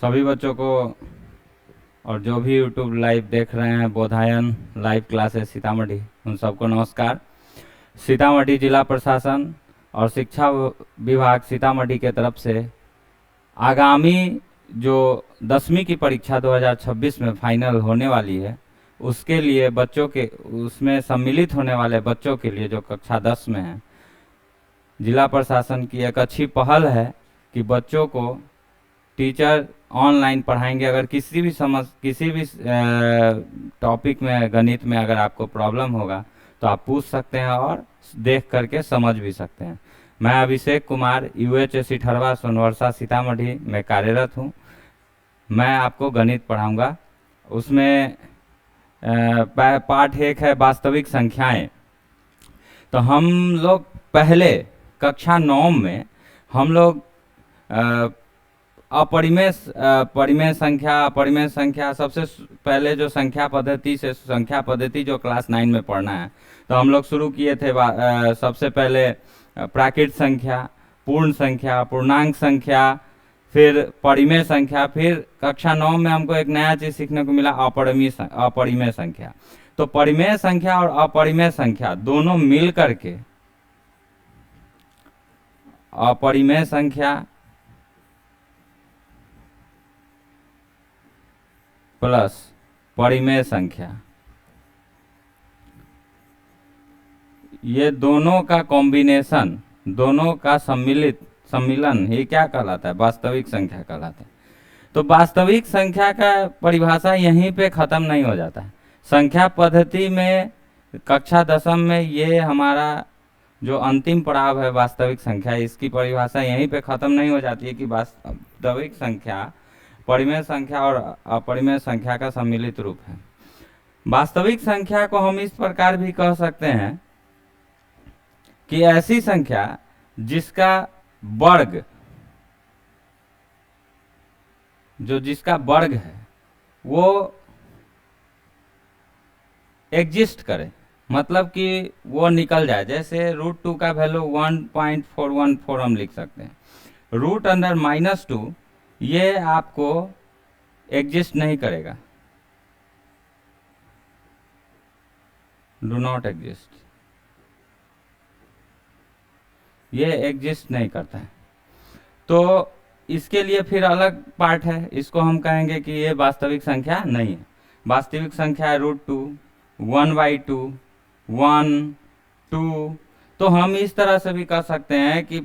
सभी बच्चों को और जो भी यूट्यूब लाइव देख रहे हैं बोधायन लाइव क्लासेस सीतामढ़ी, उन सबको नमस्कार। सीतामढ़ी जिला प्रशासन और शिक्षा विभाग सीतामढ़ी के तरफ से आगामी जो 10वीं की परीक्षा 2026 में फाइनल होने वाली है, उसके लिए बच्चों के उसमें सम्मिलित होने वाले बच्चों के लिए जो कक्षा 10 में है, जिला प्रशासन की एक अच्छी पहल है कि बच्चों को टीचर ऑनलाइन पढ़ाएंगे। अगर किसी भी टॉपिक में, गणित में अगर आपको प्रॉब्लम होगा तो आप पूछ सकते हैं और देख करके समझ भी सकते हैं। मैं अभिषेक कुमार UH सिठरवा सोनवर्षा सीतामढ़ी में कार्यरत हूँ। मैं आपको गणित पढ़ाऊंगा। उसमें पाठ 1 है वास्तविक संख्याएं। तो हम लोग पहले कक्षा 9 में हम लोग परिमेय संख्या सबसे पहले जो संख्या पद्धति जो क्लास 9 में पढ़ना है, तो हम लोग शुरू किए थे सबसे पहले प्राकृत संख्या, पूर्ण संख्या, पूर्णांक संख्या, फिर परिमेय संख्या। फिर कक्षा 9 में हमको एक नया चीज सीखने को मिला, अपरिमेय संख्या। तो परिमेय संख्या और अपरिमेय संख्या दोनों मिल करके अपरिमेय संख्या प्लस परिमेय संख्या, ये दोनों का कॉम्बिनेशन, दोनों का सम्मिलन ये क्या कहलाता है? वास्तविक संख्या कहलाता है। तो वास्तविक संख्या का परिभाषा यहीं पे खत्म नहीं हो जाता है। संख्या पद्धति में कक्षा 10 में ये हमारा जो अंतिम पड़ाव है वास्तविक संख्या, इसकी परिभाषा यहीं पे खत्म नहीं हो जाती है कि वास्तविक संख्या परिमेय संख्या और अपरिमेय संख्या का सम्मिलित रूप है। वास्तविक संख्या को हम इस प्रकार भी कह सकते हैं कि ऐसी संख्या जिसका वर्ग है वो एग्जिस्ट करे, मतलब कि वो निकल जाए। जैसे √2 का वैल्यू 1.414 हम लिख सकते हैं। रूट अंडर -2 ये आपको एग्जिस्ट नहीं करेगा, डू नॉट एग्जिस्ट, ये एग्जिस्ट नहीं करता है। तो इसके लिए फिर अलग पार्ट है, इसको हम कहेंगे कि ये वास्तविक संख्या नहीं है। वास्तविक संख्या है √2, 1/2, 1, 2। तो हम इस तरह से भी कह सकते हैं कि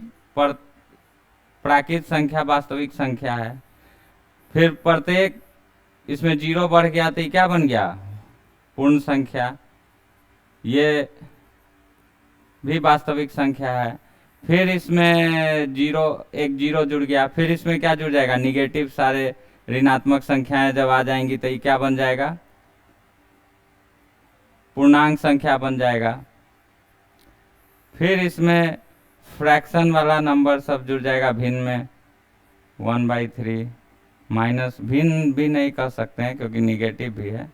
प्राकृत संख्या वास्तविक संख्या है। फिर प्रत्येक इसमें 0 बढ़ गया तो ये क्या बन गया? पूर्ण संख्या, ये भी वास्तविक संख्या है। फिर इसमें एक जीरो जुड़ गया, फिर इसमें क्या जुड़ जाएगा? निगेटिव सारे ऋणात्मक संख्याएं जब आ जाएंगी तो ये क्या बन जाएगा? पूर्णांक संख्या बन जाएगा। फिर इसमें फ्रैक्शन वाला नंबर सब जुड़ जाएगा भिन्न में, 1/3 माइनस, भिन्न भी नहीं कह सकते हैं क्योंकि निगेटिव भी है,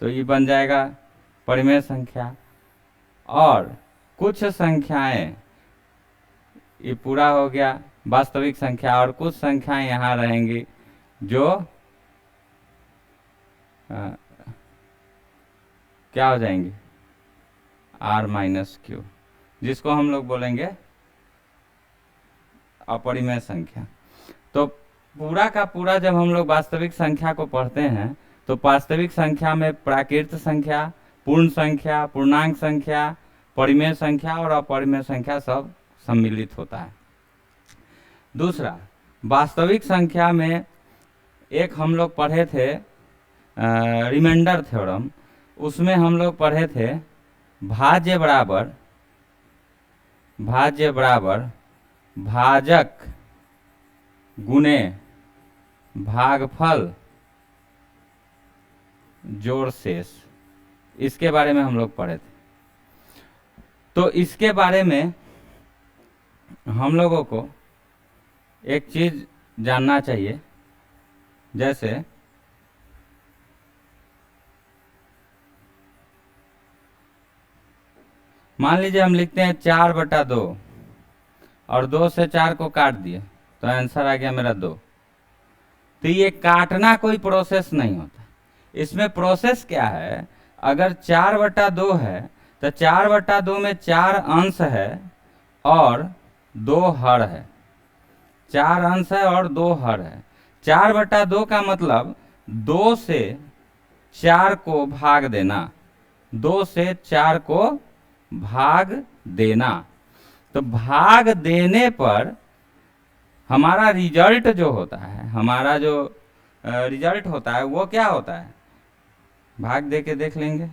तो ये बन जाएगा परिमेय संख्या। और कुछ संख्याएं, ये पूरा हो गया वास्तविक संख्या, और कुछ संख्याएं यहाँ रहेंगी जो क्या हो जाएंगी? R-Q, जिसको हम लोग बोलेंगे अपरिमेय संख्या। तो पूरा का पूरा जब हम लोग वास्तविक संख्या को पढ़ते हैं तो वास्तविक संख्या में प्राकृत संख्या, पूर्ण संख्या, पूर्णांक संख्या, परिमेय संख्या और अपरिमेय संख्या सब सम्मिलित होता है। दूसरा, वास्तविक संख्या में एक हम लोग पढ़े थे रिमाइंडर थ्योरम, उसमें हम लोग पढ़े थे भाज्य बराबर भाजक गुणे भागफल जोड़ शेष, इसके बारे में हम लोग पढ़े थे। तो इसके बारे में हम लोगों को एक चीज जानना चाहिए। जैसे मान लीजिए हम लिखते हैं 4/2 और 2 से 4 को काट दिए तो आंसर आ गया मेरा 2। तो ये काटना कोई प्रोसेस नहीं होता। इसमें प्रोसेस क्या है, अगर 4/2 है तो 4/2 में 4 अंश है और 2 हर है। 4 अंश है और 2 हर है। 4/2 का मतलब 2 से 4 को भाग देना, 2 से 4 को भाग देना। तो भाग देने पर हमारा रिजल्ट जो होता है, हमारा जो रिजल्ट होता है वो क्या होता है, भाग दे के देख लेंगे।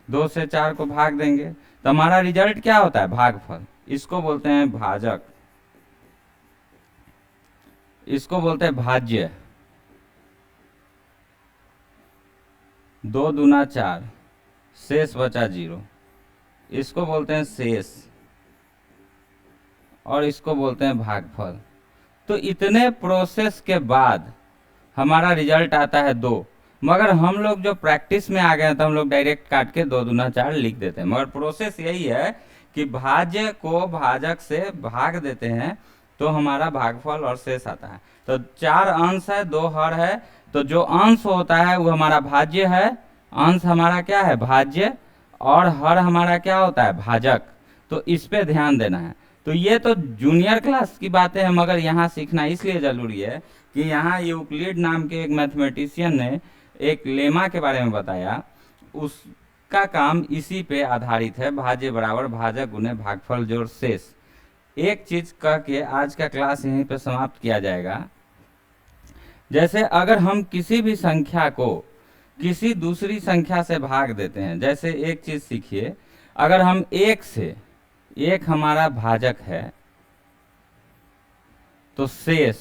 2 से 4 को भाग देंगे तो हमारा रिजल्ट क्या होता है, भागफल। इसको बोलते हैं भाजक, इसको बोलते हैं भाज्य। 2 दूना 4, शेष बचा 0, इसको बोलते हैं शेष, और इसको बोलते हैं भागफल। तो इतने प्रोसेस के बाद हमारा रिजल्ट आता है 2। मगर हम लोग जो प्रैक्टिस में आ गए तो हम लोग डायरेक्ट काट के 2 दूना 4 लिख देते हैं। मगर प्रोसेस यही है कि भाज्य को भाजक से भाग देते हैं तो हमारा भागफल और शेष आता है। तो 4 अंश है, 2 हर है, तो जो अंश होता है वो हमारा भाज्य है, अंश हमारा क्या है, भाज्य, और हर हमारा क्या होता है, भाजक। तो इस पे ध्यान देना है। तो ये तो जूनियर क्लास की बातें हैं, मगर यहाँ सीखना इसलिए जरूरी है कि यहाँ यूक्लिड नाम के एक मैथमेटिशियन ने एक लेमा के बारे में बताया, उसका काम इसी पे आधारित है, भाज्य बराबर भाजक गुने भागफल जोड़ शेष। एक चीज कह के आज का क्लास यहीं पे समाप्त किया जाएगा। जैसे अगर हम किसी भी संख्या को किसी दूसरी संख्या से भाग देते हैं, जैसे एक चीज सीखिए, अगर हम 1 से, 1 हमारा भाजक है, तो शेष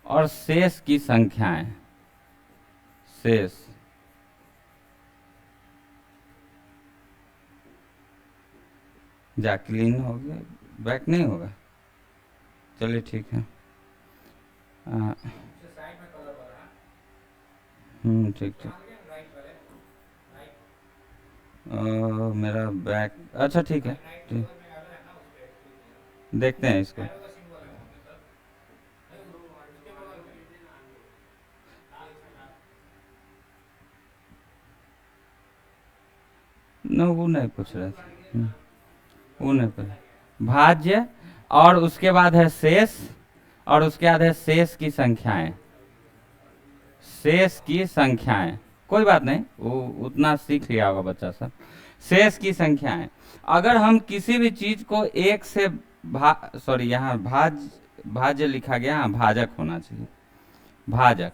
और शेष की संख्याएं, शेष जा क्लीन हो गया, बैक नहीं होगा, चलिए ठीक है। ठीक ठीक। मेरा बैक, अच्छा ठीक है, ठीक। देखते हैं इसको। वो नहीं पूछ रहे थे, वो नहीं पूछ। भाज्य और उसके बाद है शेष, और उसके बाद है शेष की संख्याएं, शेष की संख्याएं, कोई बात नहीं, वो उतना सीख लिया होगा बच्चा सब। शेष की संख्याएं, अगर हम किसी भी चीज को 1 से सॉरी यहाँ भाज्य लिखा गया, हाँ भाजक होना चाहिए, भाजक।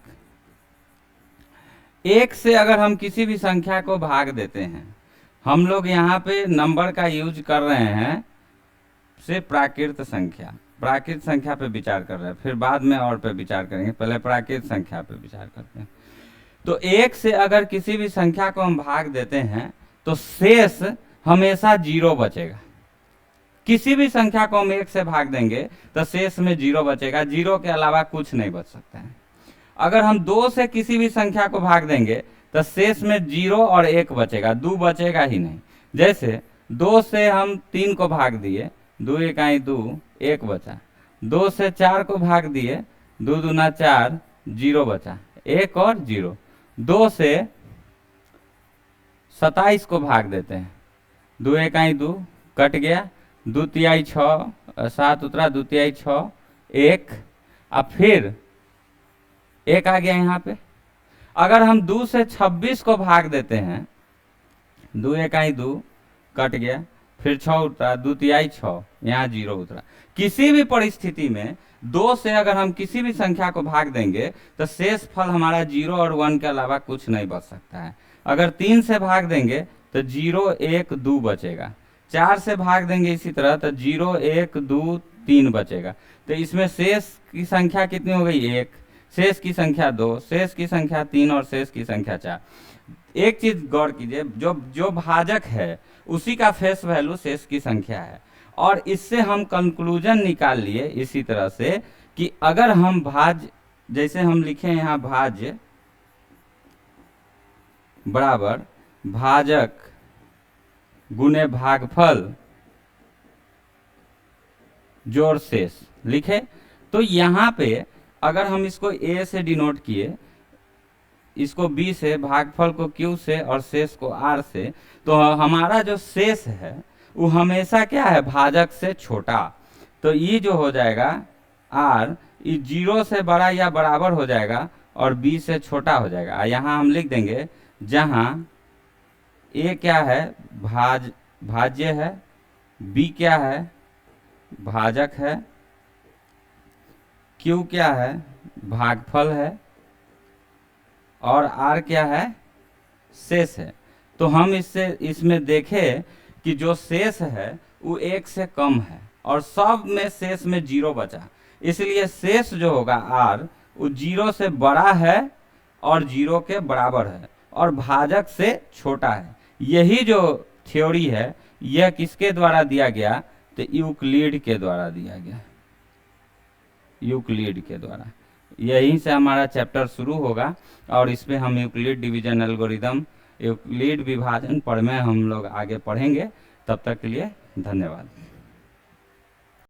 1 से अगर हम किसी भी संख्या को भाग देते हैं, हम लोग यहाँ पे नंबर का यूज कर रहे हैं से प्राकृत संख्या, प्राकृत संख्या पे विचार कर रहे हैं, फिर बाद में और पे विचार करेंगे, पहले प्राकृत संख्या पे विचार करते हैं। तो 1 से अगर किसी भी संख्या को हम भाग देते हैं तो शेष हमेशा 0 बचेगा। किसी भी संख्या को हम 1 से भाग देंगे तो शेष में 0 बचेगा, 0 के अलावा कुछ नहीं बच सकता है। अगर हम 2 से किसी भी संख्या को भाग देंगे तो शेष में 0 और 1 बचेगा, 2 बचेगा ही नहीं। जैसे 2 से हम 3 को भाग दिए, 2 1 2, 1 बचा। 2 से 4 को भाग दिए, 2 दूना 4, 0 बचा, 1 और 0। 2 से 27 को भाग देते हैं, 2 1 2, कट गया, 2 तिहाई 6, 7 उतरा, 2 तिहाई 6, 1, अब फिर 1 आ गया यहाँ पे। अगर हम 2 से 26 को भाग देते हैं, 2 1 2, कट गया, फिर 6 उतरा, 2 तिहाई 6, यहाँ 0 उतरा। किसी भी परिस्थिति में 2 से अगर हम किसी भी संख्या को भाग देंगे तो शेष फल हमारा 0 और 1 के अलावा कुछ नहीं बच सकता है। अगर 3 से भाग देंगे तो 0 1 2 बचेगा, 4 से भाग देंगे इसी तरह तो 0 1 2 3 बचेगा। तो इसमें शेष की संख्या कितनी हो गई, 1, शेष की संख्या 2, शेष की संख्या 3 और शेष की संख्या 4। एक चीज गौर कीजिए, जो भाजक है उसी का फेस वैल्यू शेष की संख्या है। और इससे हम कंक्लूजन निकाल लिए इसी तरह से कि अगर हम जैसे हम लिखे यहाँ भाज्य बराबर भाजक गुने भागफल जोड़ शेष लिखे, तो यहाँ पे अगर हम इसको a से डिनोट किए, इसको b से, भागफल को q से और शेष को r से, तो हमारा जो शेष है वो हमेशा क्या है, भाजक से छोटा। तो ये जो हो जाएगा r, ये 0 से बड़ा या बराबर हो जाएगा और b से छोटा हो जाएगा। यहाँ हम लिख देंगे जहाँ a क्या है, भाज्य है, b क्या है, भाजक है, q क्या है, भागफल है, और r क्या है, शेष है। तो हम इसमें देखें कि जो शेष है वो 1 से कम है और सब में शेष में 0 बचा, इसलिए शेष जो होगा r वो 0 से बड़ा है और 0 के बराबर है और भाजक से छोटा है। यही जो थ्योरी है यह किसके द्वारा दिया गया, तो यूक्लिड के द्वारा दिया गया, यूक्लिड के द्वारा। यहीं से हमारा चैप्टर शुरू होगा और इसमें हम यूक्लिड डिवीजन एल्गोरिदम, यूक्लिड विभाजन पर में हम लोग आगे पढ़ेंगे। तब तक के लिए धन्यवाद।